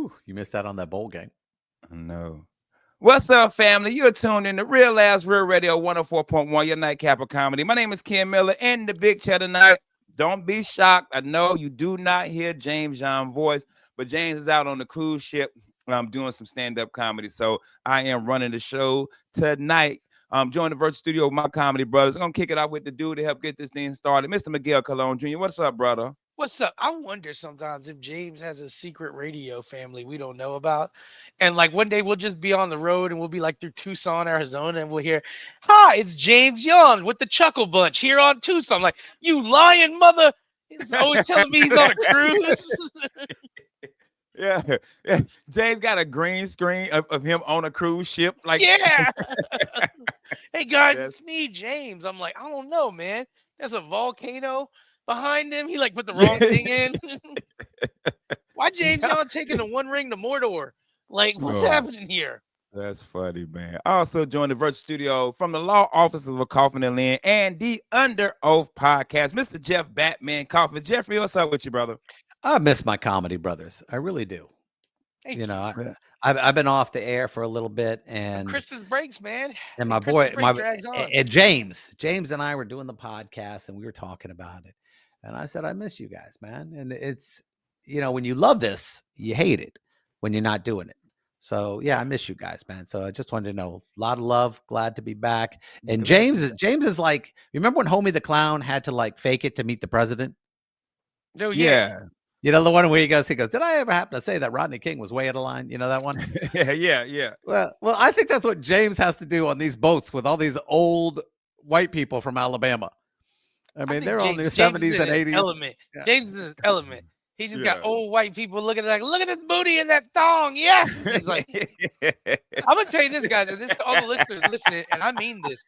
Whew, you missed out on that bowl game. No. What's up, family? You're tuned in to Real Ass Real Radio 104.1, your nightcap of comedy. My name is Ken Miller and the big chat tonight. Don't be shocked. I know you do not hear James' John voice, but James is out on the cruise ship. I'm doing some stand-up comedy, so I am running the show tonight. Join the virtual studio with my comedy brothers. I'm gonna kick it off with the dude to help get this thing started, Mr. Miguel Colon Jr. What's up, brother? What's up? I wonder sometimes if James has a secret radio family we don't know about. And like one day we'll just be on the road and we'll be like through Tucson, Arizona, and we'll hear, "Hi, it's James Young with the Chuckle Bunch here on Tucson." Like, you lying mother. He's always telling me he's on a cruise. Yeah, yeah. James got a green screen of him on a cruise ship. Like, Yeah. Hey guys, Yes. it's me, James. I'm like, I don't know, man. There's a volcano behind him. He like put the wrong thing in. Why James Young taking the One Ring to Mordor? Like, what's Oh. happening here? That's funny, man. I also joined the virtual studio from the law offices of Coffin and Lynn and the Under Oath podcast, Mr. Jeff Batman Coffin. Jeffrey, what's up with you, brother? I miss my comedy brothers. I really do. Hey, You know, Yeah. I've been off the air for a little bit, the and Christmas breaks, man. and The my Christmas boy, break drags on. and James and I were doing the podcast, and we were talking about it, and I said, I miss you guys, man. And it's, when you love this, you hate it when you're not doing it. So yeah, I miss you guys, man. So I just wanted to know, a lot of love, glad to be back. And Glad to James is like, remember when Homie the Clown had to like fake it to meet the president? Oh, yeah. Yeah. You know, the one where he goes, did I ever happen to say that Rodney King was way out of line? You know that one? Yeah. Well, I think that's what James has to do on these boats with all these old white people from Alabama. I mean, think they're on their James is 70s in and his 80s. element. Yeah. James is in his element. He's just got Yeah. old white people looking at like, look at the booty in that thong. Yes. And he's like, I'm gonna tell you this, guys, and this to all the listeners listening, and I mean this.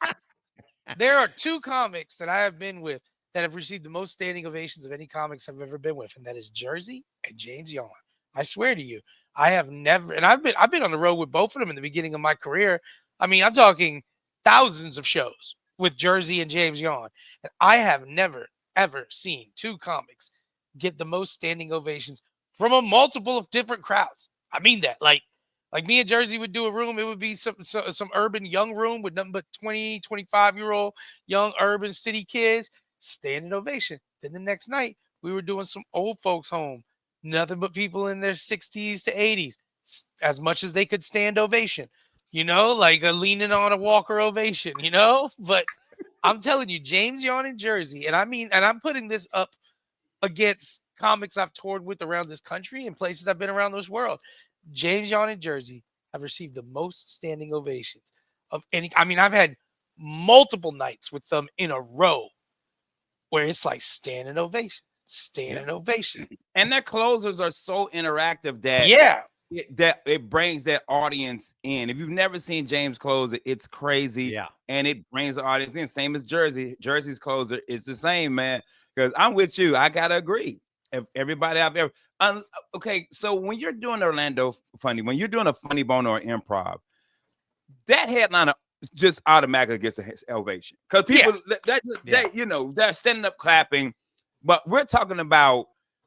There are two comics that I have been with that have received the most standing ovations of any comics I've ever been with, and that is Jersey and James Young. I swear to you, I have never, and I've been on the road with both of them in the beginning of my career. I mean, I'm talking thousands of shows with Jersey and James Young, and I have never ever seen two comics get the most standing ovations from a multiple of different crowds. I mean that, like me and Jersey would do a room. It would be some urban young room with nothing but 20, 25-year-old young urban city kids, standing ovation. Then the next night, we were doing some old folks home, nothing but people in their 60s to 80s, as much as they could stand ovation, like leaning on a walker ovation, But I'm telling you, James Young in Jersey, and I'm putting this up against comics I've toured with around this country and places I've been around this world. James Young and Jersey have received the most standing ovations of any. I mean, I've had multiple nights with them in a row where it's like standing ovation, standing ovation. And their closers are so interactive that Yeah. it brings that audience in. If you've never seen James close it, it's crazy. Yeah. And it brings the audience in. Same as Jersey. Jersey's closer is the same, man. Because I'm with you. I gotta agree. If everybody I've ever okay, so when you're doing Orlando funny, when you're doing a funny bone or improv, that headliner just automatically gets an ovation. Because people they're standing up clapping, but we're talking about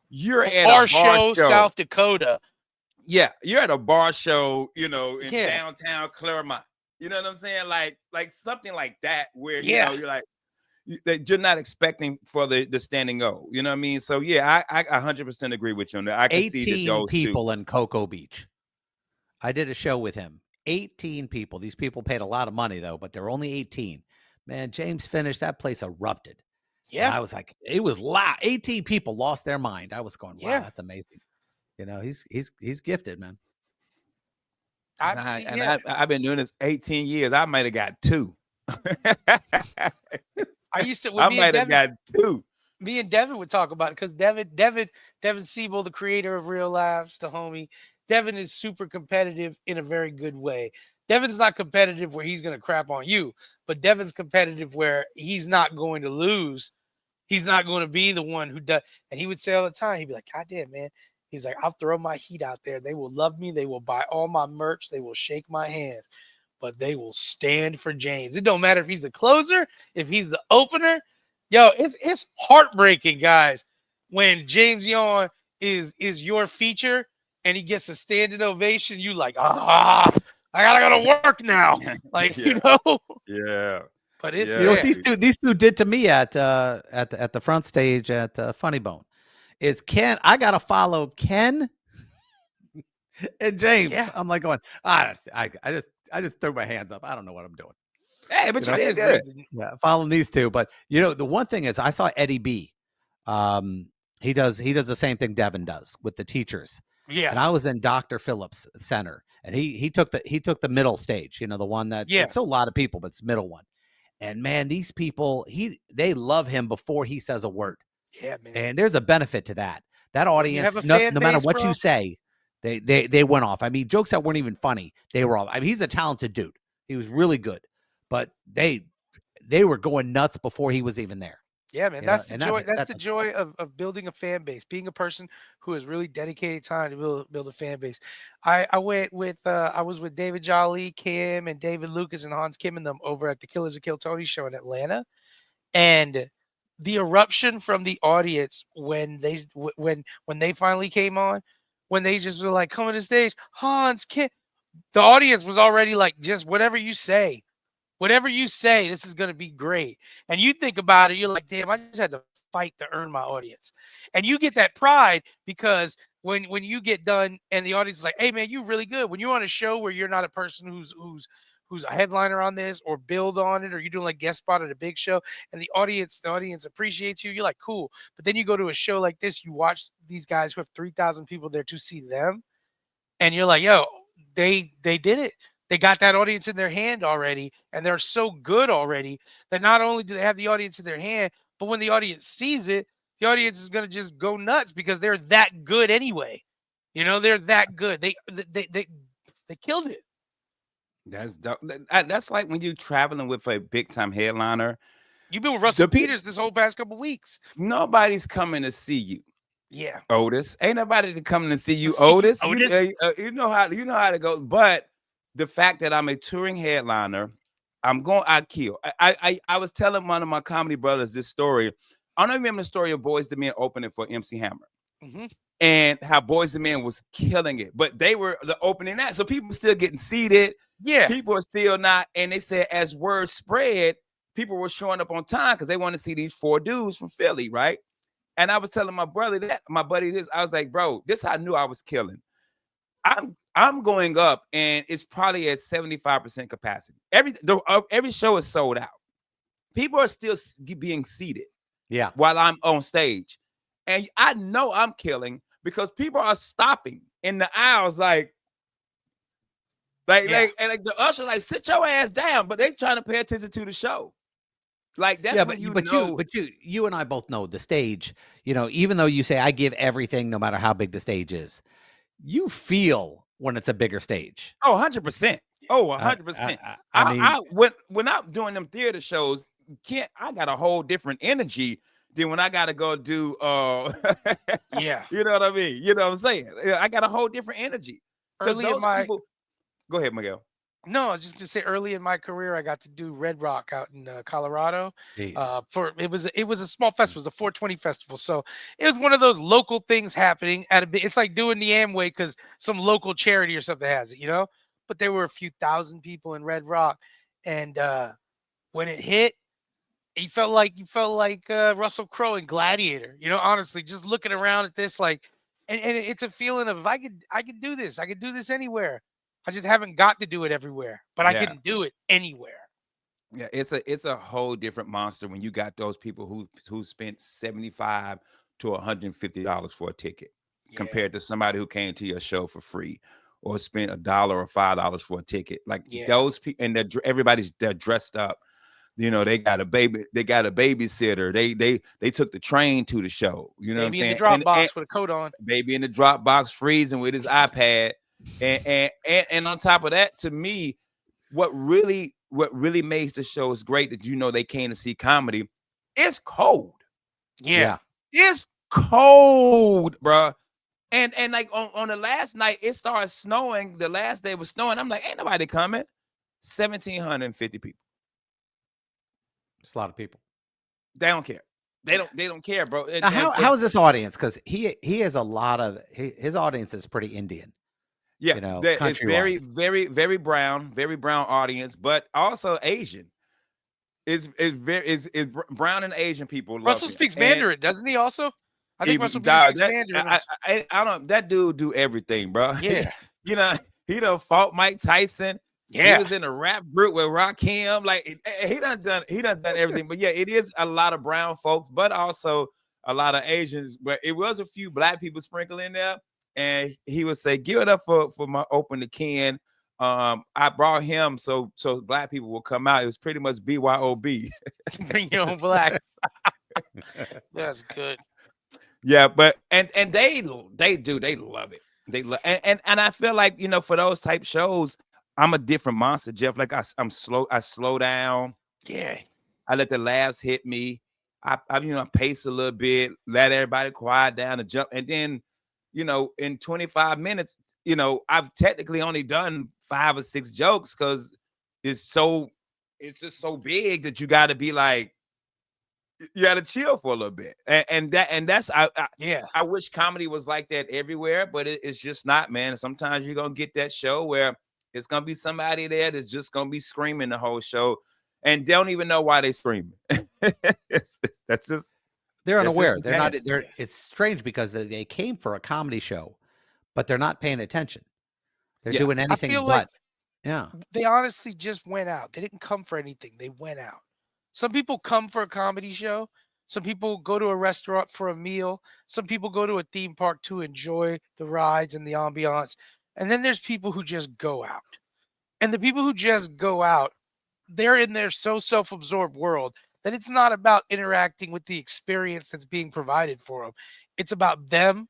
you're at Bar a show, South Dakota. Yeah, you're at a bar show, in Yeah. downtown Claremont. You know what I'm saying? Like something like that, where you're like that you're not expecting for the standing O. You know what I mean? So yeah, I 100% agree with you on that. I can see that 18 those people in Cocoa Beach. I did a show with him. 18 people. These people paid a lot of money though, but there were only 18. Man, James finished. That place erupted. And Yeah. I was like, it was loud. 18 people lost their mind. I was going, wow, Yeah. that's amazing. He's gifted, man. I've been doing this 18 years. I might have got two. I used to. I might have got two. Me and Devin would talk about it because Devin Siebel, the creator of Real Lives, the homie. Devin is super competitive in a very good way. Devin's not competitive where he's going to crap on you, but Devin's competitive where he's not going to lose. He's not going to be the one who does. And he would say all the time, he'd be like, God damn, man. He's like, I'll throw my heat out there. They will love me. They will buy all my merch. They will shake my hands, but they will stand for James. It don't matter if he's the closer, if he's the opener. Yo, it's heartbreaking, guys, when James Young is your feature and he gets a standing ovation, you like, I gotta go to work now. Like, Yeah. Yeah. But it's You know what there. these two did to me at the front stage at Funny Bone is Ken. I gotta follow Ken and James. Yeah. I'm like going, I just threw my hands up. I don't know what I'm doing. Hey, but You you know, I did just good. read the, yeah, following these two. But the one thing is, I saw Eddie B. Um, he does the same thing Devin does with the teachers. yeah. And I was in Dr. Phillips Center, and he took the middle stage. The one that Yeah. it's still a lot of people, but it's the middle one. And man, these people, they love him before he says a word. Yeah, man. And there's a benefit to that. That When you audience, have a no, fan no matter base, what you bro. say, they went off. I mean, jokes that weren't even funny, they were all. I mean, he's a talented dude. He was really good, but they were going nuts before he was even there. Yeah, man. That's the And joy. That's that the joy of building a fan base, being a person who has really dedicated time to build a fan base. I went with I was with David Jolly, Kim, and David Lucas and Hans Kim and them over at the Killers of Kill Tony show in Atlanta. And the eruption from the audience when when they finally came on, when they just were like, come on the stage, Hans Kim. The audience was already like, just whatever you say. Whatever you say, this is going to be great. And you think about it, you're like, damn, I just had to fight to earn my audience. And you get that pride because when you get done and the audience is like, hey man, you're really good. When you're on a show where you're not a person who's a headliner on this or build on it, or you're doing like guest spot at a big show and the audience appreciates you, you're like, cool. But then you go to a show like this, you watch these guys who have 3,000 people there to see them, and you're like, yo, they did it. They got that audience in their hand already, and they're so good already that not only do they have the audience in their hand, but when the audience sees it, the audience is gonna just go nuts because they're that good anyway. They're that good. They killed it. That's dope. That's like when you're traveling with a big time headliner. You've been with Russell The pe- Peters this whole past couple weeks. Nobody's coming to see you, Yeah. Otis. Ain't nobody to come to see you, See you, Otis. Otis. You know how to go. But the fact that I'm a touring headliner, I kill. I was telling one of my comedy brothers this story. I don't remember the story of Boys the Men opening for MC Hammer. Hmm. And how Boys the Men was killing it, but they were the opening act, so people still getting seated. Yeah. People are still not, and they said as word spread, people were showing up on time because they want to see these four dudes from Philly, right? And I was telling my brother my buddy this, I was like, bro, this I knew I was killing. I'm going up, and it's probably at 75% capacity. Every show is sold out. People are still being seated. Yeah. While I'm on stage, and I know I'm killing because people are stopping in the aisles, like the usher, like, sit your ass down, but they trying to pay attention to the show. Like that's Yeah, when you and I both know the stage. Even though you say I give everything, no matter how big the stage is, you feel when it's a bigger stage. 100%. Oh, I 100%. mean, When I'm doing them theater shows, I got a whole different energy than when I gotta go do Yeah. you know what I mean? You know what I'm saying? I got a whole different energy. Because Early in those my people, go ahead, Miguel. No, I was just to say early in my career, I got to do Red Rock out in Colorado. jeez. For it was a small festival, it was the 420 festival, so it was one of those local things happening at a bit. It's like doing the Amway because some local charity or something has it. But there were a few thousand people in Red Rock, and when it hit, you felt like Russell Crowe in Gladiator. Honestly, just looking around at this, like, and it's a feeling of I could do this. I could do this anywhere. I just haven't got to do it everywhere, but I Yeah. can do it anywhere. Yeah, it's a whole different monster when you got those people who spent $75 to $150 for a ticket Yeah. compared to somebody who came to your show for free or spent $1 or $5 for a ticket. Like Yeah. those people, and they're dressed up. They got a babysitter. They took the train to the show. You know Baby what in I'm the saying? drop box with a coat on. Baby in the drop box freezing with his iPad. And on top of that, to me, what really makes the shows great that they came to see comedy, it's cold. Yeah. It's cold, bro. And like on the last night, it started snowing. The last day it was snowing. I'm like, ain't nobody coming. 1,750 people. It's a lot of people. They don't care. They don't care, bro. Now, how is this audience? Because he has a lot of his audience is pretty Indian. Yeah, You know, it's very, country-wise. very brown audience, but also Asian. It's brown and Asian people love Russell him. speaks And Mandarin, doesn't he? Also, I think even Russell dog, speaks that Mandarin. I don't that dude do everything, bro. Yeah. You know, he done fought Mike Tyson. He Yeah. was in a rap group with Rakim. Like he done done everything. But yeah, it is a lot of brown folks, but also a lot of Asians. But it was a few black people sprinkled in there. And he would say, "Give it up for my open to Ken." I brought him so black people will come out. It was pretty much BYOB. Bring your own blacks. That's good. Yeah, but and they love it. They love and I feel like, you know, for those type shows, I'm a different monster, Jeff. Like I'm slow. I slow down. Yeah. I let the laughs hit me. I you know, pace a little bit, let everybody quiet down and jump. And then, you know, in 25 minutes, you know, I've technically only done 5 or 6 jokes because it's just so big that you got to be like, you got to chill for a little bit. And that's Yeah. I wish comedy was like that everywhere, but it's just not, man. Sometimes you're gonna get that show where it's gonna be somebody there that's just gonna be screaming the whole show and don't even know why they screaming. That's just They're that's unaware. just They're not. bad. They're. It's strange because they came for a comedy show, but they're not paying attention. They're Yeah. doing I anything feel like but. Yeah. they honestly just went out. They didn't come for anything. They went out. Some people come for a comedy show. Some people go to a restaurant for a meal. Some people go to a theme park to enjoy the rides and the ambiance. And then there's people who just go out. And the people who just go out, they're in their so self-absorbed world that it's not about interacting with the experience that's being provided for them. It's about them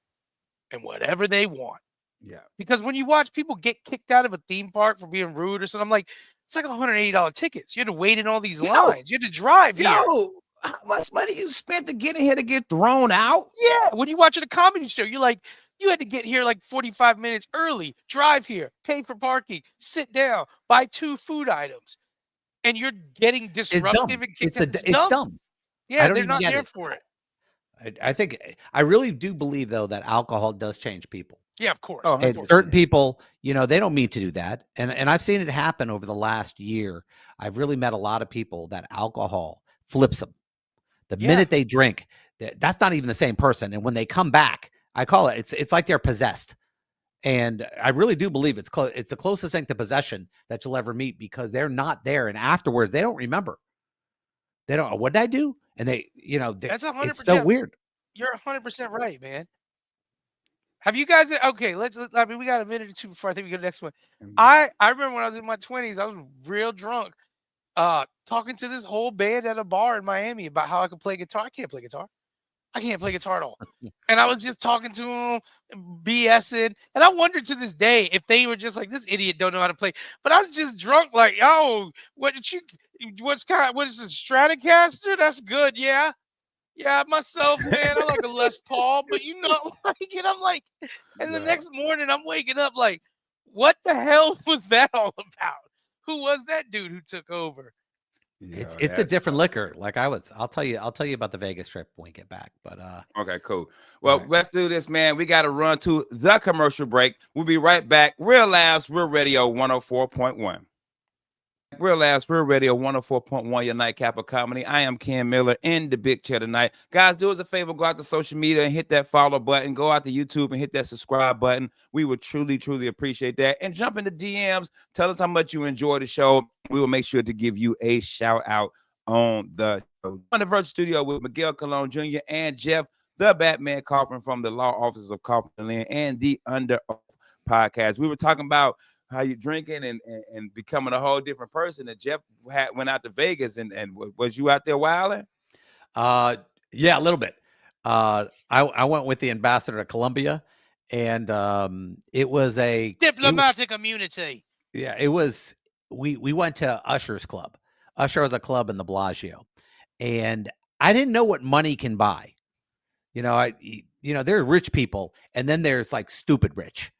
and whatever they want. Yeah. Because when you watch people get kicked out of a theme park for being rude or something, I'm like, it's like $180 tickets. You had to wait in all these lines. You had to drive here. Yo, how much money you spent to get in here to get thrown out? Yeah. When you watch a comedy show, you're like, you had to get here like 45 minutes early, drive here, pay for parking, sit down, buy 2 food items, and you're getting It's disruptive dumb. and kicked It's out. it's dumb. Yeah, don't they're even not get there it. for it. I think I really do believe though that alcohol does change people. Yeah, of course. Oh, of And course. certain people, you know, they don't mean to do that. And I've seen it happen over the last year. I've really met a lot of people that alcohol flips them. The Yeah. minute they drink, that's not even the same person. And when they come back, I call it's like they're possessed. And I really do believe it's the closest thing to possession that you'll ever meet because they're not there. And afterwards, they don't remember. They don't know what did I do? And they, you know, That's it's so 100%. weird. You're 100% right, man. Have you guys okay, I mean we got a minute or two before I think we go to the next one. I remember when I was in my 20s, I was real drunk, talking to this whole band at a bar in Miami about how I could play guitar. I can't play guitar. I can't play guitar at all. And I was just talking to them, BSing. And I wonder to this day if they were just like, this idiot don't know how to play. But I was just drunk, like, yo, what is this, Stratocaster? That's good, yeah. Yeah, myself, man, I like a Les Paul, but you know, like, and I'm like, and the Yeah. next morning I'm waking up like, what the hell was that all about? Who was that dude who took over? It's a different liquor. Like I'll tell you about the Vegas trip when we get back. But Okay, cool. Well, right. let's do this, man. We got to run to the commercial break. We'll be right back. Real Laughs, Real Radio 104.1. Real Laughs, Real Radio 104.1, your nightcap of comedy. I am Ken Miller in the big chair tonight. Guys, do us a favor, go out to social media and hit that follow button. Go out to YouTube and hit that subscribe button. We would truly, truly appreciate that. And jump into DMs. Tell us how much you enjoy the show. We will make sure to give you a shout out on the show. On the virtual studio with Miguel Colon Jr. and Jeff, the Batman Kaufman from the Law Offices of Kaufman Lynn and the Under Oath podcast. We were talking about how you drinking and becoming a whole different person. And Jeff went out to Vegas and was you out there wilding? Yeah, a little bit. I went with the ambassador to Colombia, and it was Diplomatic immunity. Yeah, it was. We went to Usher's club. Usher was a club in the Bellagio, and I didn't know what money can buy. You know, there are rich people, and then there's like stupid rich,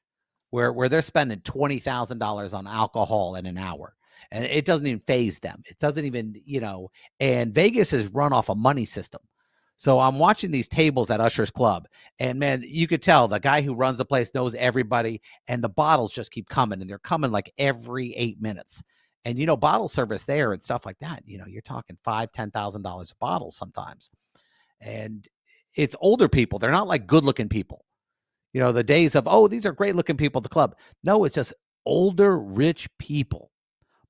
where they're spending $20,000 on alcohol in an hour, and it doesn't even phase them. It doesn't even, you know. And Vegas is run off a money system, So I'm watching these tables at Usher's Club, and man, you could tell the guy who runs the place knows everybody, and the bottles just keep coming, and they're coming like every 8 minutes. And bottle service there and stuff like that. You're talking $5,000-$10,000 a bottle sometimes, and it's older people. They're not like good looking people. The days of, oh, these are great looking people at the club. No, it's just older, rich people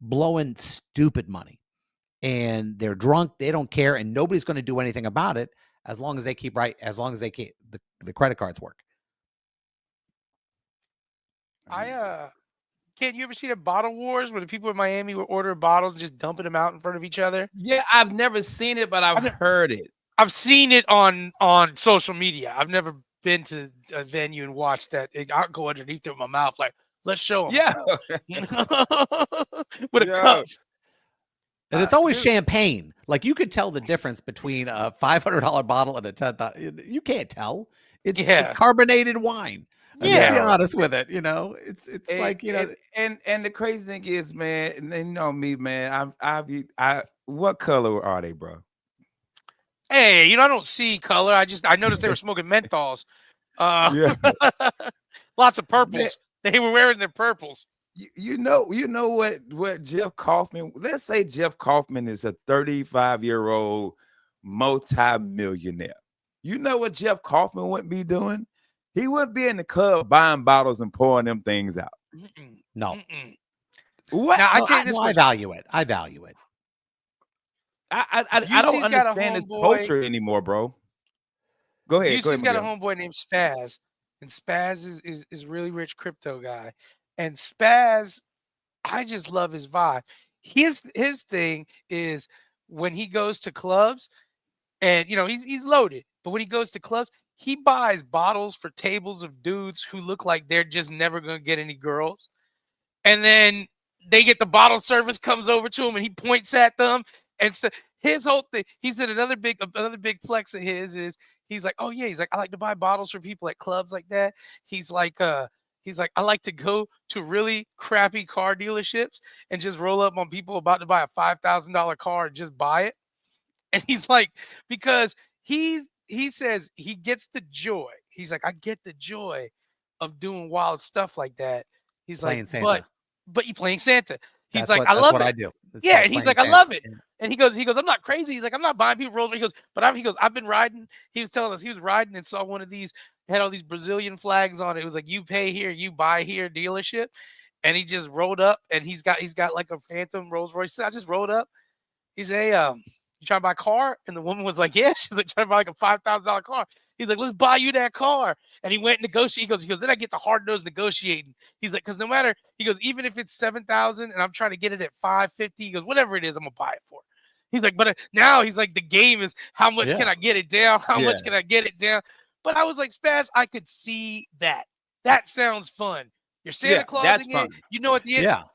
blowing stupid money, and they're drunk. They don't care, and nobody's going to do anything about it as long as they keep right, as long as they keep the credit cards work. Ken, you ever seen a bottle wars where the people in Miami would order bottles and just dumping them out in front of each other? Yeah, I've never seen it, but I've heard it. I've seen it on social media. I've never been to a venue and watched that. I'll go underneath it with my mouth like, let's show them. Yeah. With a cup. And it's always champagne. Like, you could tell the difference between a $500 bottle and a $10,000. You can't tell. It's carbonated wine. Let's be honest with it. It's like, and the crazy thing is, man, and they know me, man. What color are they, bro? Hey, I don't see color. I noticed they were smoking menthols. Lots of purples. They were wearing their purples. You know what Jeff Kaufman, let's say Jeff Kaufman is a 35-year-old multi-millionaire. You know what Jeff Kaufman wouldn't be doing? He wouldn't be in the club buying bottles and pouring them things out. No. What? Now, I value it. I value it. I don't understand this culture anymore, bro. Go ahead. He's got a homeboy named Spaz, and Spaz is really rich crypto guy. And Spaz, I just love his vibe. His thing is when he goes to clubs, and he's loaded, but when he goes to clubs, he buys bottles for tables of dudes who look like they're just never gonna get any girls, and then they get the bottle service comes over to him, and he points at them. And so his whole thing, he said another big flex of his is he's like, oh yeah, he's like, I like to buy bottles for people at clubs like that. He's like, I like to go to really crappy car dealerships and just roll up on people about to buy a $5,000 car and just buy it. And he's like, because he says he gets the joy. He's like, I get the joy of doing wild stuff like that. He's playing like, Santa. but you playing Santa. He's like, I love it. What I do. Yeah, and he's like, I love it. And he goes, I'm not crazy. He's like, I'm not buying people Rolls. He goes, I've been riding. He was telling us he was riding and saw one of these, had all these Brazilian flags on it. It was like, you pay here, you buy here dealership. And he just rolled up, and he's got like a Phantom Rolls Royce. I just rolled up. He said, hey, you trying to buy a car? And the woman was like, yeah. She was like, trying to buy like a $5,000 car. He's like, let's buy you that car. And he went and negotiated. He goes, then I get the hard nose negotiating. He's like, because no matter, he goes, even if it's $7,000 and I'm trying to get it at $550, he goes, whatever it is, I'm gonna buy it for. He's like, but now he's like, the game is how much can I get it down? How much can I get it down? But I was like, Spaz, I could see that. That sounds fun. You're Santa Clausing it.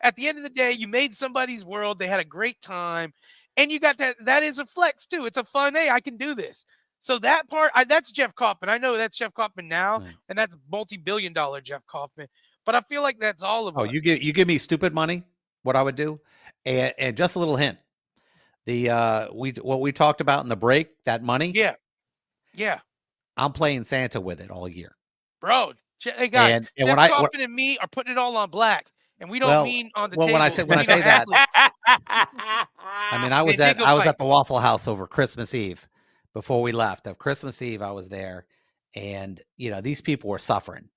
At the end of the day, you made somebody's world. They had a great time. And you got that. That is a flex too. It's a fun. Hey, I can do this. So that part, that's Jeff Kaufman. I know that's Jeff Kaufman now, and that's multi-billion-dollar Jeff Kaufman. But I feel like that's all of us. You give me stupid money, what I would do, and just a little hint. What we talked about in the break, that money. Yeah. I'm playing Santa with it all year, bro. Hey guys, and Jeff Kaufman and me are putting it all on black. And we don't mean on the table. When I say that, I mean I was at the Waffle House over Christmas Eve before we left. Of Christmas Eve, I was there, and these people were suffering.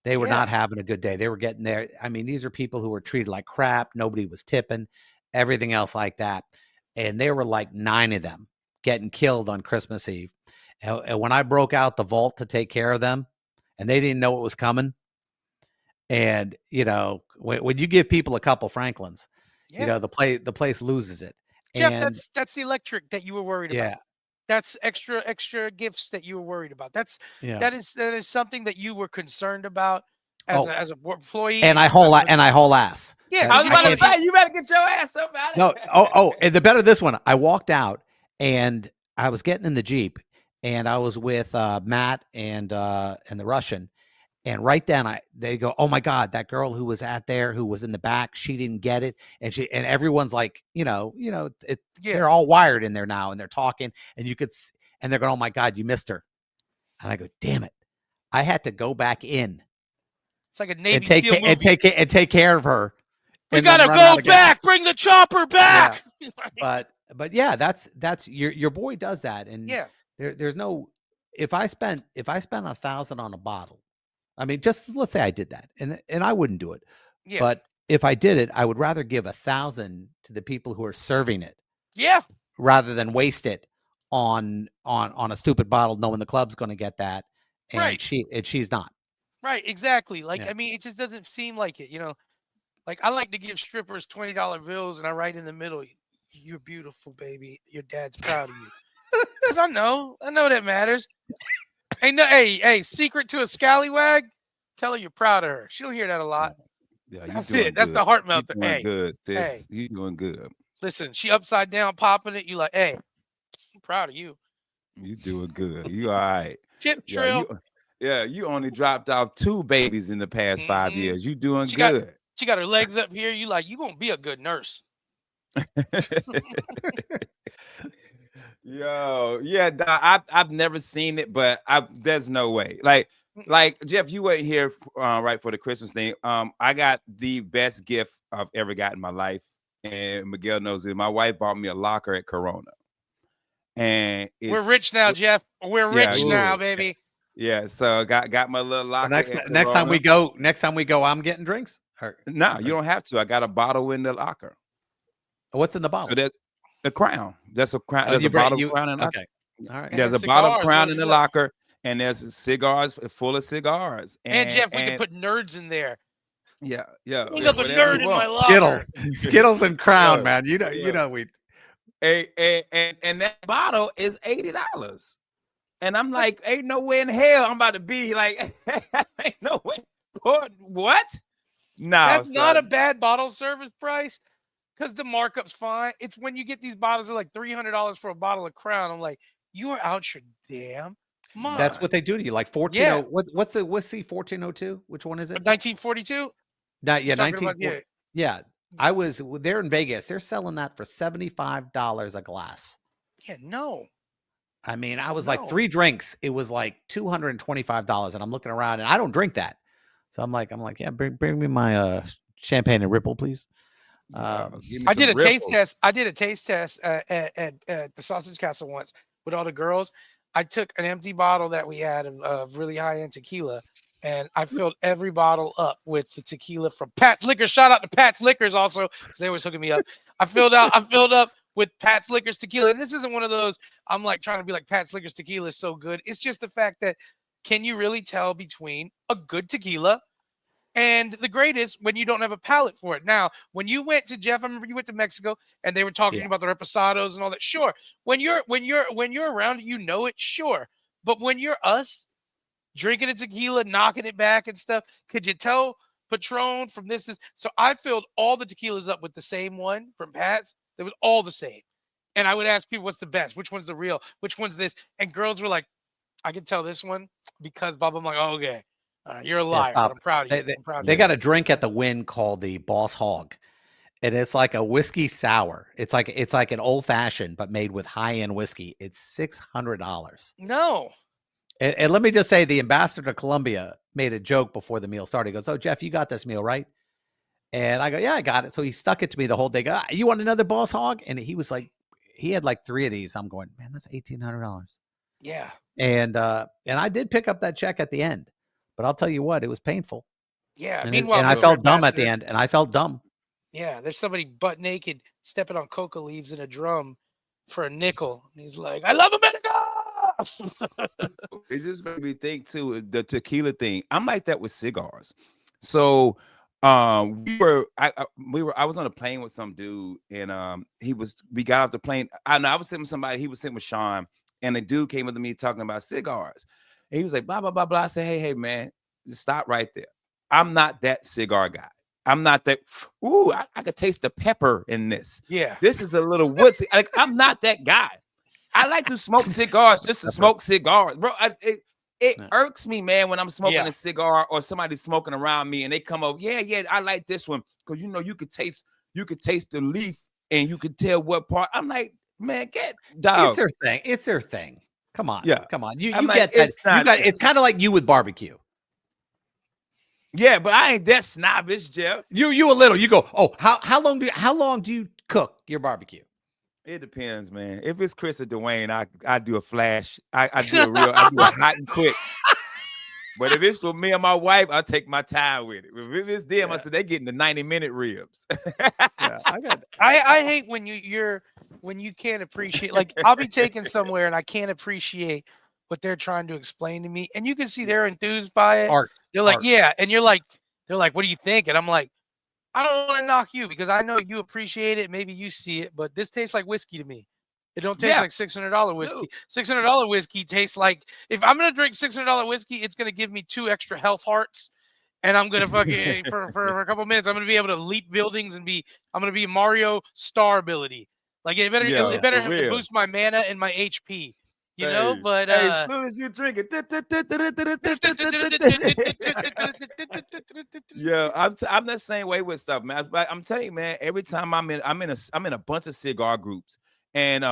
They were not having a good day. They were getting there. I mean, these are people who were treated like crap. Nobody was tipping, everything else like that. And there were like 9 of them getting killed on Christmas Eve. And when I broke out the vault to take care of them, and they didn't know what was coming. And when you give people a couple Franklins, the place loses it. Jeff, that's the electric that you were worried about. That's extra gifts that you were worried about. That is something that you were concerned about as an employee. And I haul ass. Yeah, I was about to say, you better get your ass up out of it. No, and the better this one. I walked out and I was getting in the Jeep, and I was with Matt and the Russian. And right then they go, oh my God, that girl who was who was in the back, she didn't get it. And everyone's like, they're all wired in there now, and they're talking, and you could, And they're going, "Oh my God, you missed her." And I go, "Damn it. I had to go back in It's like a and Navy take SEAL and movie. take care of her We and then gotta run out go again." back. Bring the chopper Yeah. back. But yeah, that's your boy does that. And Yeah. there's no, if I spent 1,000 on a bottle, I mean, just let's say I did that, and I wouldn't do it. Yeah. But if I did it, I would rather give 1,000 to the people who are serving it Yeah. rather than waste it on a stupid bottle, knowing the club's going to get that, and Right. she's not. Right. Exactly. Like, Yeah. I mean, it just doesn't seem like it, you know. Like, I like to give strippers $20 bills, and I write in the middle, "You're beautiful, baby. Your dad's proud of you." Because I know that matters. Hey, secret to a scallywag, tell her you're proud of her. She don't hear that a lot. Yeah, you That's doing it. That's good. the heart You melter. doing Hey, good, sis. hey, You doing good. listen, she upside down popping it. You like, hey, I'm proud of you. You doing good. You all right. Tip Yeah, you trill. you only dropped off 2 babies in the past 5 Mhm. years. You doing She got good. she got her legs up here. You like, you gonna be a good nurse. Yo, yeah, I've never seen it, but there's no way. Like Jeff, you weren't here right for the Christmas thing. I got the best gift I've ever got in my life, and Miguel knows it. My wife bought me a locker at Corona, and We're rich now, Jeff. We're rich now, baby. yeah. So got my little So locker at next time Corona. we go, I'm getting drinks. No, you don't have to. I got a bottle in the locker. What's in the So bottle? there's a Crown. That's a crown. Oh, There's you a bring bottle of you Crown in the locker. okay. All right. And There's the a bottle of cigars, Crown don't in the forget. locker, and there's cigars full of cigars. And Jeff, we could put nerds in there. yeah, Bring up a whatever you nerd in my want. locker. Skittles and Crown, Look, man. You look. know we. And that bottle is $80. And I'm like, ain't no way in hell I'm about to be like, ain't no way. What? No, That's not a son. bad bottle service price because the markup's fine. It's when you get these bottles are like $300 for a bottle of Crown. I'm like, you are out your damn mind. That's what they do to you. Like 14. Yeah. What's the whiskey 1402? Which one is it? 1942. Not yeah, Talking about, 1940. Yeah, I was there in Vegas. They're selling that for $75 a glass. Yeah, no. I mean, I was like No. 3 drinks. It was like $225, and I'm looking around, and I don't drink that. So I'm like, yeah, bring me my champagne and Ripple, please. Give me I did some a taste Ripple. test. I did a taste test at the Sausage Castle once with all the girls. I took an empty bottle that we had of really high end tequila, and I filled every bottle up with the tequila from Pat's Liquors. Shout out to Pat's Liquors also, because they was hooking me up. I filled up with Pat's Liquors tequila, and this isn't one of those. I'm like trying to be like Pat's Liquors tequila is so good. It's just the fact that can you really tell between a good tequila and the greatest when you don't have a palate for it? Now, when you went to Jeff, I remember you went to Mexico and they were talking about the reposados and all that. Sure, when you're around, you know it. Sure, but when you're us drinking a tequila, knocking it back and stuff, could you tell Patron from this? So I filled all the tequilas up with the same one from Pat's. It was all the same, and I would ask people, "What's the best? Which one's the real? Which one's this?" And girls were like, "I can tell this one because Bob." I'm like, "Oh, okay." You're a liar, but I'm proud of you. They got a drink at the Wynn called the Boss Hog, and it's like a whiskey sour. It's like an old fashioned, but made with high end whiskey. It's $600. No. And let me just say, the ambassador to Colombia made a joke before the meal started. He goes, "Oh, Jeff, you got this meal, right?" And I go, "Yeah, I got it." So he stuck it to me the whole day. "You want another Boss Hog?" And he was like, he had like 3 of these. I'm going, "Man, that's $1,800." Yeah. And I did pick up that check at the end, but I'll tell you what, it was painful. Yeah. And, Meanwhile, I Mr. felt dumb at the Ambassador- end, and I felt dumb. Yeah, there's somebody butt naked stepping on coca leaves in a drum for a nickel. And he's like, "I love America." It just made me think too, the tequila thing. I'm like that with cigars. So I was on a plane with some dude, and we got off the plane. I was sitting with somebody, he was sitting with Sean, and the dude came up to me talking about cigars. And he was like, blah, blah, blah, blah. I said, hey, man, just stop right there. I'm not that cigar guy. I'm not that. Ooh, I could taste the pepper in this. Yeah. This is a little woodsy. Like, I'm not that guy. I like to smoke cigars just to smoke cigars, bro. It irks me, man, when I'm smoking a cigar or somebody's smoking around me and they come up. Yeah, I like this one because you could taste the leaf and you could tell what part. I'm like, man, dog. It's their thing. Come on, Yeah. come on. You I'm you like, get that. it's not. It's kind of like you with barbecue. Yeah, but I ain't that snobbish, Jeff. You a little. You go. Oh, how long do you cook your barbecue? It depends, man. If it's Chris or Dwayne, I do a flash. I do a hot and quick. But if it's for me and my wife, I take my time with it. If it's them, I said they getting the 90-minute ribs. Yeah, I hate when when you can't appreciate, like I'll be taken somewhere and I can't appreciate what they're trying to explain to me, and you can see they're enthused by it. art. They're like, art. yeah, and they're like, what do you think? And I'm like, I don't want to knock you because I know you appreciate it. Maybe you see it, but this tastes like whiskey to me. It don't taste Yeah. like $600 whiskey. $600 whiskey tastes like, if I'm gonna drink $600 whiskey, it's gonna give me 2 extra health hearts, and I'm gonna fucking for a couple minutes, I'm gonna be able to leap buildings and I'm gonna be Mario Star ability. Like it better Yeah, it better for real. boost my mana and my HP. You know, Hey, but as soon as you drink it, yeah, I'm the same way with stuff, man. I'm telling you, man. Every time I'm in a bunch of cigar groups, and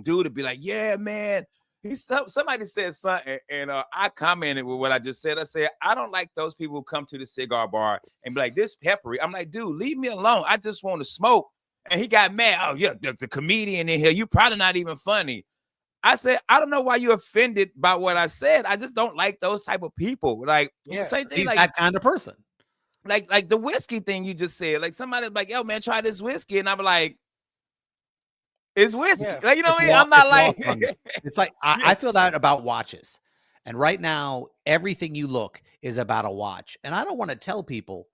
dude would be like, "Yeah, man." Somebody said something, and I commented with what I just said. I said, I don't like those people who come to the cigar bar and be like, "This peppery." I'm like, dude, leave me alone. I just want to smoke. And he got mad. Oh, yeah, the comedian in here. You probably not even funny. I said, I don't know why you're offended by what I said. I just don't like those type of people. Like, same thing, He's like that kind of person. like the whiskey thing you just said. Like somebody's like, yo, man, try this whiskey. And I'm like, it's whiskey. Yeah. Like, you know what I mean? It's I'm not lost like on me. It's like I feel that about watches. And right now, everything you look is about a watch. And I don't want to tell people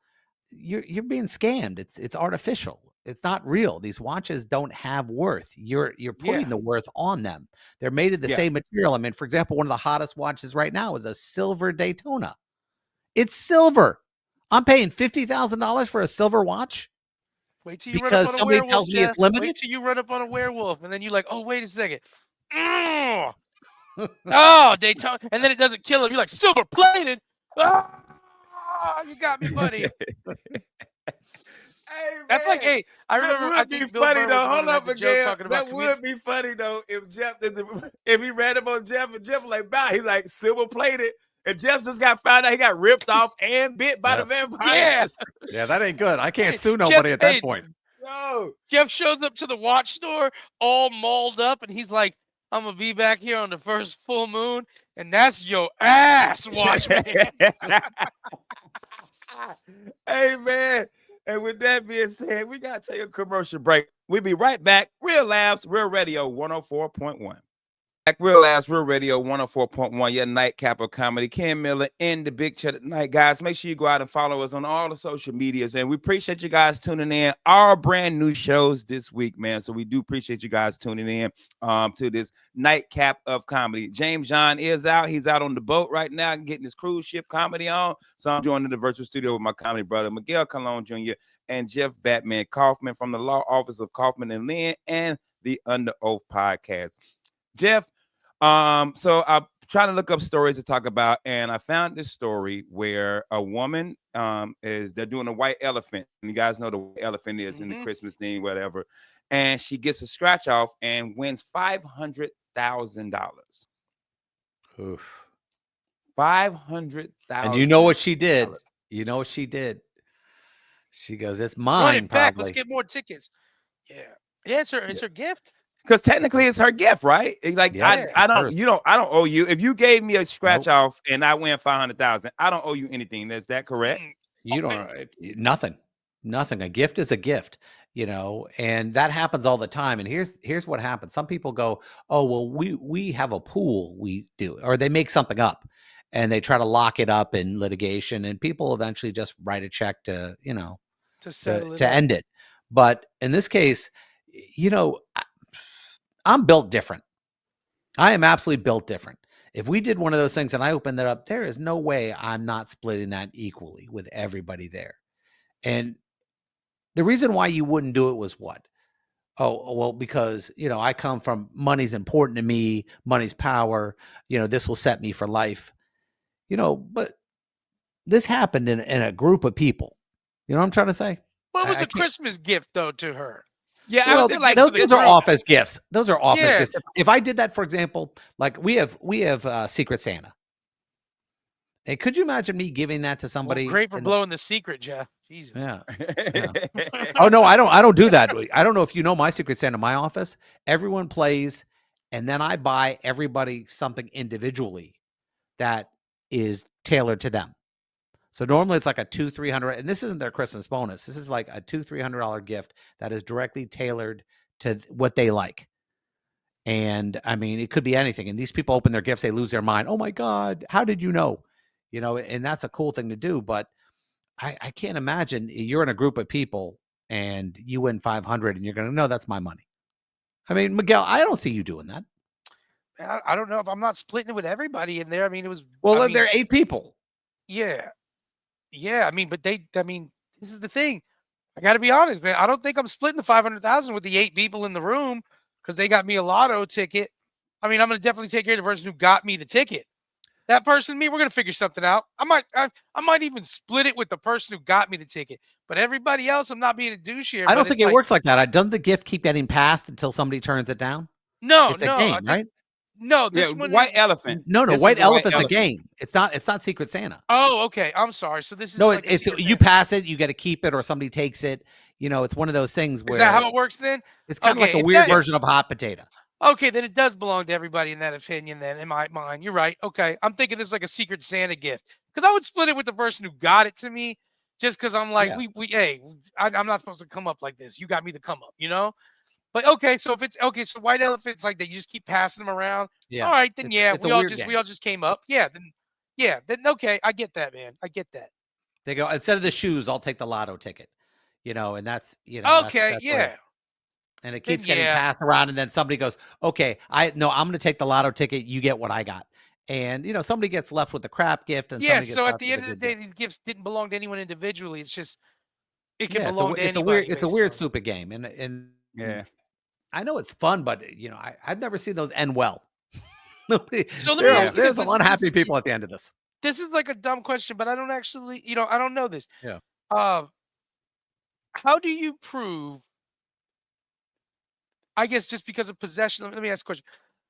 you're being scammed. It's artificial. It's not real. These watches don't have worth. You're putting the worth on them. They're made of the same material. I mean, for example, one of the hottest watches right now is a silver Daytona. It's silver. I'm paying $50,000 for a silver watch wait till you run up because on a somebody werewolf, tells me Jeff. it's limited. Wait till you run up on a werewolf, and then you're like, oh, wait a second. Oh, Daytona, and then it doesn't kill him. You're like, silver plated. Oh, you got me, buddy. Hey, That's like, hey, I remember. That I would be think Bill funny Burr though. was Hold one up the joke again. talking about That would be funny though if Jeff, if he ran up on Jeff and Jeff was like, "Bah," he's like silver plated, and Jeff just got found out he got ripped off and bit by the vampire. Yes. Yeah, that ain't good. I can't Hey, sue nobody Jeff, at that hey, point. No. Jeff shows up to the watch store all mauled up, and he's like, I'm gonna be back here on the first full moon, and that's your ass, watchman. Hey man. And with that being said, we gotta take a commercial break. We'll be right back. Real Laughs, Real Radio 104.1. Back Real Laughs, Real Radio 104.1, your nightcap of comedy. Ken Miller in the big chat tonight, guys. Make sure you go out and follow us on all the social medias. And we appreciate you guys tuning in. Our brand new shows this week, man. So we do appreciate you guys tuning in to this nightcap of comedy. James John is out. He's out on the boat right now getting his cruise ship comedy on. So I'm joining the virtual studio with my comedy brother, Miguel Colon Jr. and Jeff Batman Kaufman from the Law Office of Kaufman and Lynn and the Under Oath podcast. Jeff, so I'm trying to look up stories to talk about, and I found this story where a woman they're doing a white elephant, and you guys know the white elephant is in the Christmas thing, whatever, and she gets a scratch off and wins $500,000. $500,000. And you know what she did? You know what she did? She goes, "It's mine." Run it back. Probably. Let's get more tickets. Yeah, it's her gift. Because technically it's her gift, right? Like I don't owe you. If you gave me a scratch off and I win 500,000, I don't owe you anything. Is that correct? You don't nothing. A gift is a gift, you know, and that happens all the time. And here's what happens. Some people go, "Oh, well, we have a pool, we do," or they make something up and they try to lock it up in litigation, and people eventually just write a check to, you know, to end it. But in this case, you know, I'm built different. I am absolutely built different. If we did one of those things and I opened that up, there is no way I'm not splitting that equally with everybody there. And the reason why you wouldn't do it was what? Oh, well, because, you know, I come from money's important to me, money's power, you know, this will set me for life, you know, but this happened in a group of people. You know what I'm trying to say? Well, it was a Christmas gift, though, to her. Yeah, I Well, was saying like for for the the those are group. group. office gifts. Those are office Yeah. gifts. If I did that, for example, like we have Secret Santa. And could you imagine me giving that to Well, somebody great for in the blowing the secret, Jeff. Jesus. yeah. Yeah. Oh no, I don't do that. I don't know if you know my Secret Santa in my office. Everyone plays, and then I buy everybody something individually that is tailored to them. So normally it's like a $200-300, and this isn't their Christmas bonus. This is like a $200-300 gift that is directly tailored to what they like. And I mean, it could be anything. And these people open their gifts, they lose their mind. Oh my God, how did you know? And that's a cool thing to do. But I can't imagine you're in a group of people and you win 500 and you're going to know that's my money. I mean, Miguel, I don't see you doing that. I don't know if I'm not splitting it with everybody in there. I mean, it was. Well, I mean, there are 8 people. yeah, yeah. I mean, but they. I mean, this is the thing. I got to be honest, man. I don't think I'm splitting the 500,000 with the 8 people in the room because they got me a lotto ticket. I mean, I'm gonna definitely take care of the person who got me the ticket. That person, me, we're gonna figure something out. I might even split it with the person who got me the ticket. But everybody else, I'm not being a douche here. I But don't think it's it like, works like that. Doesn't the gift keep getting passed until somebody turns it down? no, It's a no, I game, think right? no. Yeah, This one white is. elephant. No, This is White the white Elephant's a elephant. game. It's not Secret Santa. Oh, okay. I'm sorry. So this No, isn't like a it's Secret you Santa. pass it, you got to keep it, or somebody takes it. It's one of those things Is that where how it works then? it's kind of like Okay, a if weird that version of hot potato. okay, then it does belong to everybody in that opinion. Then in my mind, you're right. Okay, I'm thinking this like a Secret Santa gift because I would split it with the person who got it to me, just because I'm like, Yeah. hey, I'm not supposed to come up like this. You got me to come up. But okay, so if it's okay, so white elephants like that, you just keep passing them around. All Yeah. right, then yeah, It's a weird game. we all just came up. Then okay, I get that, man. I get that. They go, instead of the shoes, I'll take the lotto ticket. And Okay, that's where yeah, and it then keeps getting yeah, passed around, and then somebody goes, okay, I'm going to take the lotto ticket. You get what I got. And somebody gets left with the crap gift, and yeah. somebody gets So at left the with end a of the good day, gift. these gifts didn't belong to anyone individually. It's just it can Yeah, belong to it's a weird anybody. it's a Based weird on stupid game, and Yeah. I know it's fun, but I've never seen those end well. Nobody, So let me ask you there's this. some unhappy people at the end of this. This is like a dumb question, but I don't actually, I don't know this. Yeah. Uh, how do you prove? I guess just because of possession. Let me ask a question.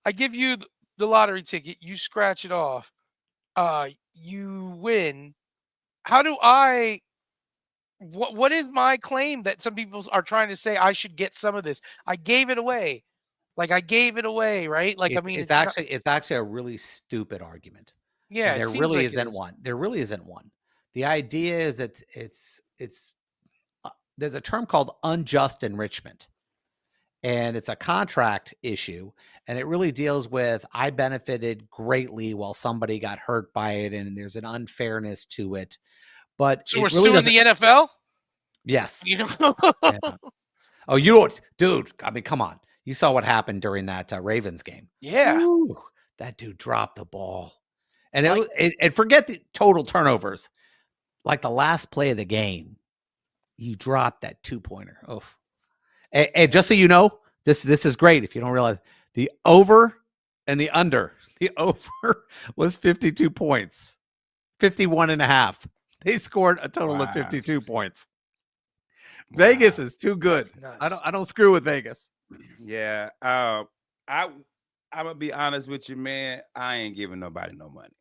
I give you the lottery ticket. You scratch it off. You win. How do I? What is my claim that some people are trying to say I should get some of this? I gave it away. Like I gave it away, right? Like I It's mean, it's it's not. actually it's actually a really stupid argument, Yeah, and it there seems really like it isn't is. one. There really isn't one. The idea is it's there's a term called unjust enrichment, and it's a contract issue, and it really deals with I benefited greatly while somebody got hurt by it, and there's an unfairness to it. But So we're it really suing doesn't. the NFL. Yes. You know. Yeah. Oh, you don't, dude. I mean, come on. You saw what happened during that Ravens game. Yeah. Ooh, that dude dropped the ball, and Like and forget the total turnovers. Like the last play of the game, you dropped that 2-pointer. Oh, and just so you know, this is great. If you don't realize, the over and the under, the over was 52 points, 51 and a half. They scored a total of Wow. 52 points. Wow. Vegas is too good. that's nuts. I don't screw with Vegas. Yeah. I'm gonna be honest with you, man. I ain't giving nobody no money.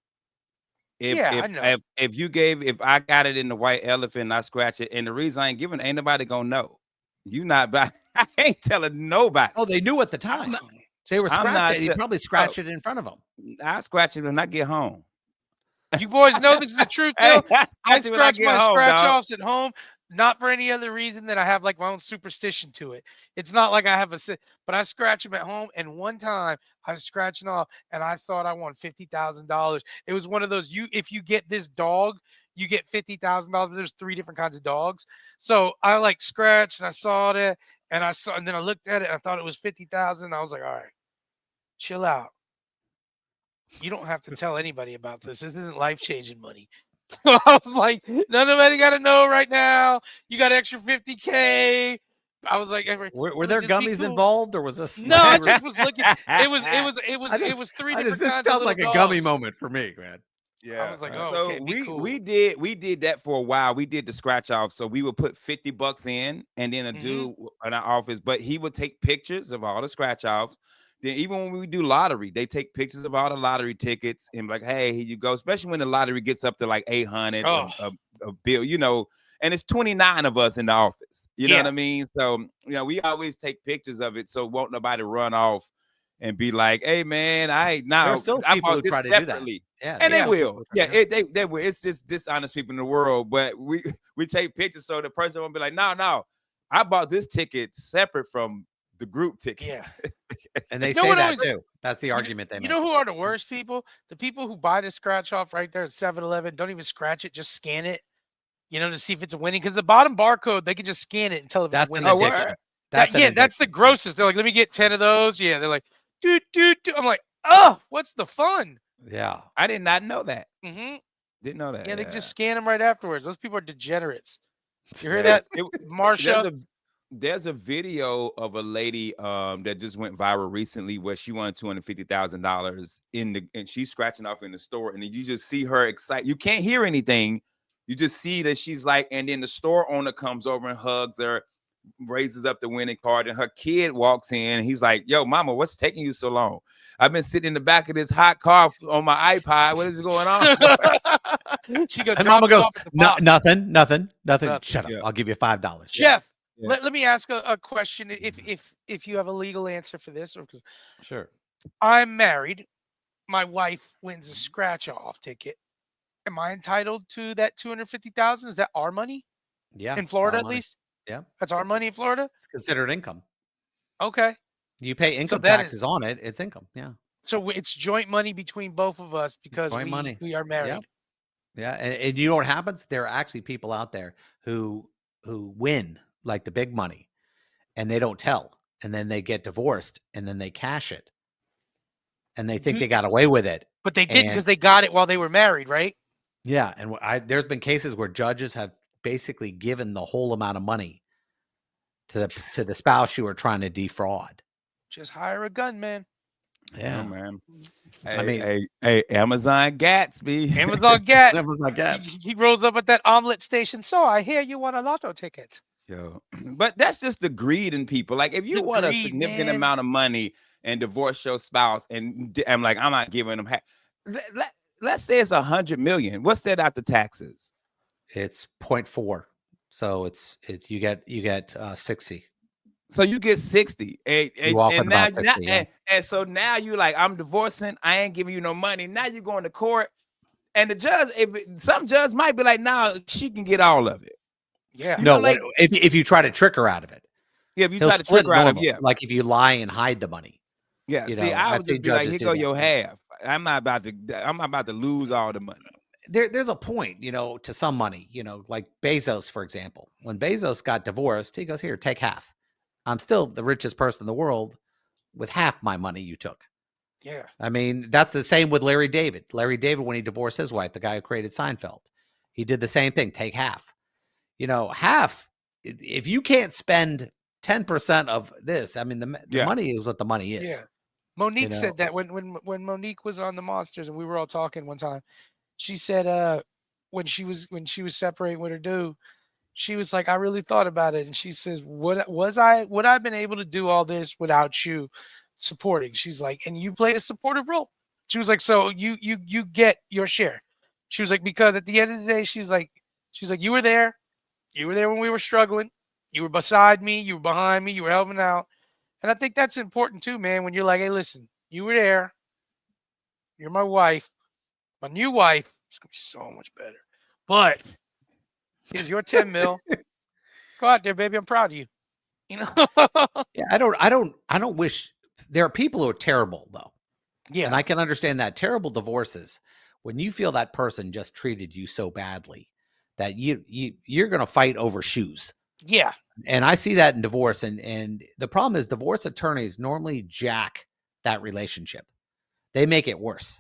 Yeah, I know. If I got it in the white elephant and I scratch it, and the reason I ain't giving, ain't nobody gonna know. You not I ain't telling nobody. Oh, they knew at the time. They were I'm not scratching. You probably scratched it in front of them. I scratch it when I get home. You boys know this is the truth, Hey, though. I scratch it when I scratch get my home, scratch dog. offs at home, not for any other reason than I have like my own superstition to it. It's not like I have but I scratch them at home. And one time I was scratching off, and I thought I won $50,000. It was one of those if you get this dog, you get $50,000. There's 3 different kinds of dogs. So I like scratched, and I saw it, and then I looked at it, and I thought it was 50,000. I was like, all right, chill out. You don't have to tell anybody about this. This isn't life-changing money. So I was like, nobody got to know right now. You got extra 50K. I was like, Were there just be gummies cool. involved, or was this? No, I just was looking. It was 3 This different kinds of sounds little like a dogs. gummy moment for me, man. Yeah. I was like, Right. oh, So okay, be cool. we did that for a while. We did the scratch off. So we would put $50 in, and then a dude in our office, but he would take pictures of all the scratch offs. Then even when we do lottery, they take pictures of all the lottery tickets and like, hey, here you go. Especially when the lottery gets up to like 800 Oh, a bill, and it's 29 of us in the office. You know what yeah. I mean? So we always take pictures of it so won't nobody run off and be like, hey man, There are still I people who bought try this to do that. separately. Yeah, And there they are Yeah. still people will. who try Yeah, to do it. they will. It's just dishonest people in the world. But we take pictures so the person won't be like, no, I bought this ticket separate from the group Yeah. tickets. And they You know say what that always too. That's the you know, argument they you make. know who are the worst people? The people who buy the scratch off right there at 7-Eleven, don't even scratch it, just scan it, to see if it's a winning. Because the bottom barcode, they can just scan it and tell if it's a That's an winning Oh, ticket. addiction. word? That's an That's the addiction. grossest. They're like, let me get 10 of those. Yeah, they're like, dude. I'm like, oh, what's the fun? Yeah. I did not know that. Hmm. Didn't know that. Yeah, they just scan them right afterwards. Those people are degenerates. You hear Yes. that, Marsha? There's a video of a lady that just went viral recently where she won $250,000 and she's scratching off in the store, and then you just see her excited. You can't hear anything. You just see that she's like, and then the store owner comes over and hugs her, raises up the winning card, and her kid walks in. And he's like, yo, mama, what's taking you so long? I've been sitting in the back of this hot car on my iPod. What is going on? She gonna And drop mama it goes, off at the box. nothing. Nothing. Shut up. Yeah. I'll give you $5. Jeff, Yeah. let me ask a question if you have a legal answer for this. Or Sure. I'm married. My wife wins a scratch off ticket. Am I entitled to that 250,000? Is that our money Yeah. in it's our Florida at money. least? Yeah. That's our money in Florida. It's considered income. Okay, You pay so income that is taxes on it. It's income. Yeah. it's joint money between both of us because Joint money. we are married. Yeah. And you know what happens? There are actually people out there who win like the big money and they don't tell. And then they get divorced and then they cash it. And they think Do- they got away with it. But they didn't And because they got it while they were married, right? yeah, and there's been cases where judges have basically given the whole amount of money to the spouse you were trying to defraud. Just hire a gunman. Oh man. I mean, Hey, Amazon Gatsby. Amazon Gat. that was not good. He rolls up at that omelet station. So I hear you want a lotto ticket. Yo, but that's just the greed in people. Like, if you The want a greed, significant man. amount of money and divorce your spouse, and I'm like, I'm not giving them half. Let's say it's 100 million. What's that after taxes? It's 0.4. So it's you get 60. So you get 60, You walk with now, about 60, yeah. and so now you like, I'm divorcing. I ain't giving you no money. Now you're going to court, and the judge, some judge might be like, nah, she can get all of it. Yeah. You No, know, like, if you try to trick her out of it, yeah, if you he'll try to split trick her out of, normal. yeah, Like if you lie and hide the money. yeah. You See, know, I I've would seen just be like, judges here do go that, your yeah. half. I'm not about to lose all the money. There's a point, to some money, like Bezos, for example. When Bezos got divorced, he goes, here, take half. I'm still the richest person in the world with half my money you took. Yeah. I mean, that's the same with Larry David. Larry David, when he divorced his wife, the guy who created Seinfeld, he did the same thing, take half. Half, if you can't spend 10% of this, I mean, the money is what the money is. Yeah. Monique said that when Monique was on the Monsters and we were all talking one time, she said when she was separating with her dude, she was like, I really thought about it. And she says, would I been able to do all this without you supporting? She's like, and you played a supportive role. She was like, so you get your share. She was like, because at the end of the day, she's like, you were there. You were there when we were struggling. You were beside me. You were behind me. You were helping out. And I think that's important too, man. When you're like, hey, listen, you were there. You're my wife. My new wife. It's gonna be so much better. But here's your 10 mil. Go out there, baby. I'm proud of you. Yeah, I don't wish. There are people who are terrible though. Yeah. And I can understand that. Terrible divorces, when you feel that person just treated you so badly that you're going to fight over shoes. Yeah. And I see that in divorce. And the problem is divorce attorneys normally jack that relationship. They make it worse.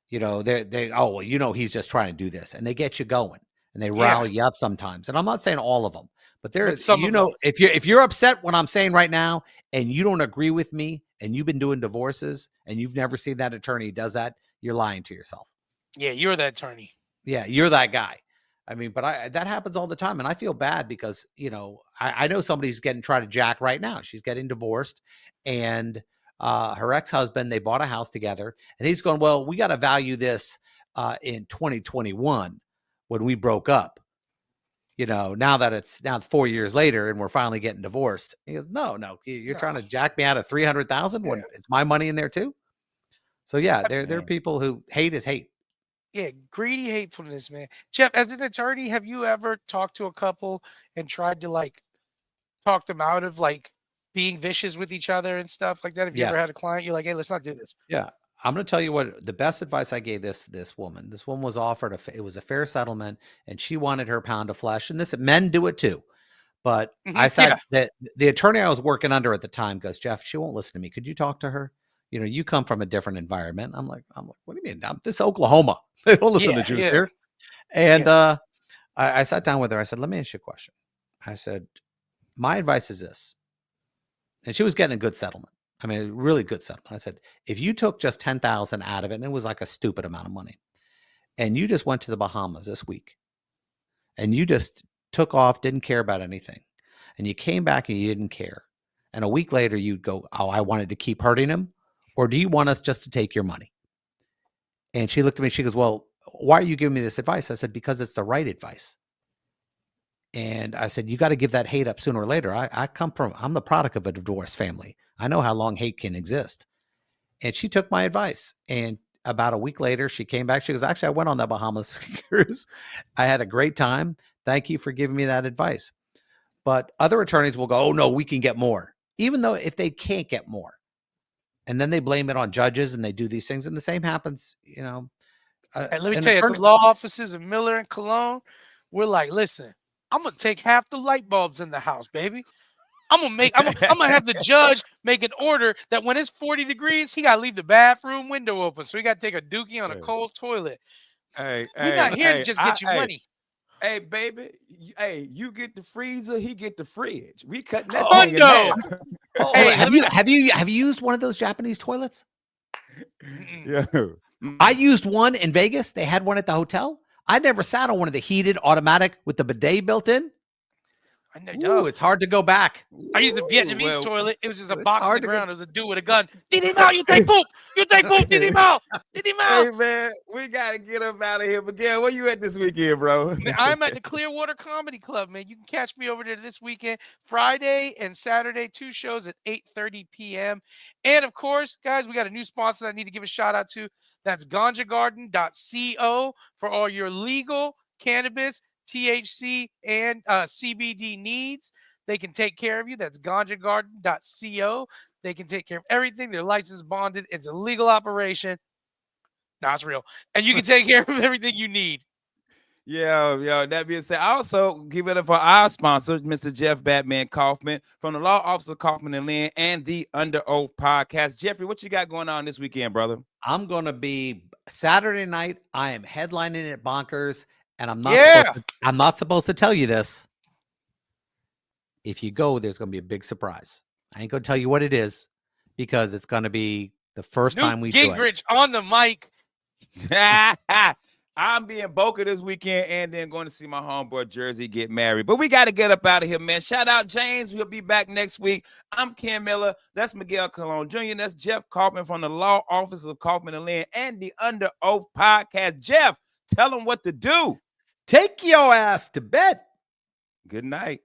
He's just trying to do this, and they get you going and they rile you up sometimes. And I'm not saying all of them, but there's, some of them. if you're upset what I'm saying right now and you don't agree with me and you've been doing divorces and you've never seen that attorney does that, you're lying to yourself. Yeah, you're the attorney. Yeah, you're that guy. I mean, but that happens all the time, and I feel bad because I know somebody's getting trying to jack right now. She's getting divorced, and her ex-husband, they bought a house together, and he's going, well, we got to value this in 2021 when we broke up. Now that it's now 4 years later and we're finally getting divorced. He goes, no, you're No. trying to jack me out of 300,000 when it's my money in there too. So yeah, there are people who hate is hate. Yeah, greedy hatefulness, man. Jeff, as an attorney, have you ever talked to a couple and tried to like talk them out of like being vicious with each other and stuff like that? Have you ever had Yes. a client you're like, hey, let's not do this? Yeah. I'm going to tell you what the best advice I gave this woman. This woman was offered it was a fair settlement, and she wanted her pound of flesh. And this men do it too. But I Yeah. said that the attorney I was working under at the time goes, Jeff, she won't listen to me. Could you talk to her? You come from a different environment. I'm like, what do you mean? This Oklahoma. They don't listen to Jews here. And I sat down with her. I said, let me ask you a question. I said, my advice is this. And she was getting a good settlement. I mean, a really good settlement. I said, if you took just 10,000 out of it, and it was like a stupid amount of money, and you just went to the Bahamas this week, and you just took off, didn't care about anything, and you came back and you didn't care, and a week later you'd go, oh, I wanted to keep hurting him, or do you want us just to take your money? And she looked at me, she goes, well, why are you giving me this advice? I said, because it's the right advice. And I said, you got to give that hate up sooner or later. I'm the product of a divorced family. I know how long hate can exist. And she took my advice. And about a week later, she came back. She goes, actually, I went on that Bahamas cruise. I had a great time. Thank you for giving me that advice. But other attorneys will go, oh, no, we can get more, even though if they can't get more. And then they blame it on judges and they do these things. And the same happens, Hey, let me tell you, at the law offices of Miller and Cologne, we're like, listen, I'm gonna take half the light bulbs in the house, baby. I'm gonna have the judge make an order that when it's 40 degrees, he gotta leave the bathroom window open. So he gotta take a dookie on a cold toilet. We're not here to just get you money. Hey, baby, you get the freezer, he get the fridge. We cutting that Oh, thing in no. half. Hey, have you used one of those Japanese toilets? Yeah. I used one in Vegas. They had one at the hotel. I never sat on one of the heated automatic with the bidet built in. Ooh, it's hard to go back. I used the Vietnamese toilet. It was just a box on the ground. It was a dude with a gun. Diddy Mao, you take poop. You take poop, Diddy Mao. Diddy Mao. Hey, man, we got to get up out of here. Miguel, where you at this weekend, bro? I'm at the Clearwater Comedy Club, man. You can catch me over there this weekend, Friday and Saturday, 2 shows at 8:30 p.m. And, of course, guys, we got a new sponsor that I need to give a shout-out to. That's ganjagarden.co for all your legal cannabis, THC, and CBD needs. They can take care of you. That's ganjagarden.co. They can take care of everything. They're licensed, bonded. It's a legal operation. No, it's real. And you can take care of everything you need. Yo, that being said, I also give it up for our sponsor, Mr. Jeff Batman Kaufman from the Law Office of Kaufman and Lynn and the Under Oath podcast. Jeffrey, what you got going on this weekend, brother? I'm going to be Saturday night. I am headlining at Bonkers, and I'm not supposed to tell you this. If you go, there's going to be a big surprise. I ain't going to tell you what it is because it's going to be the first time we do it. Gingrich on the mic. I'm being Boca this weekend and then going to see my homeboy Jersey get married. But we got to get up out of here, man. Shout out James. We'll be back next week. I'm Ken Miller. That's Miguel Colon Jr. That's Jeff Kaufman from the Law Office of Kaufman and Lynn and the Under Oath podcast. Jeff, tell them what to do. Take your ass to bed. Good night.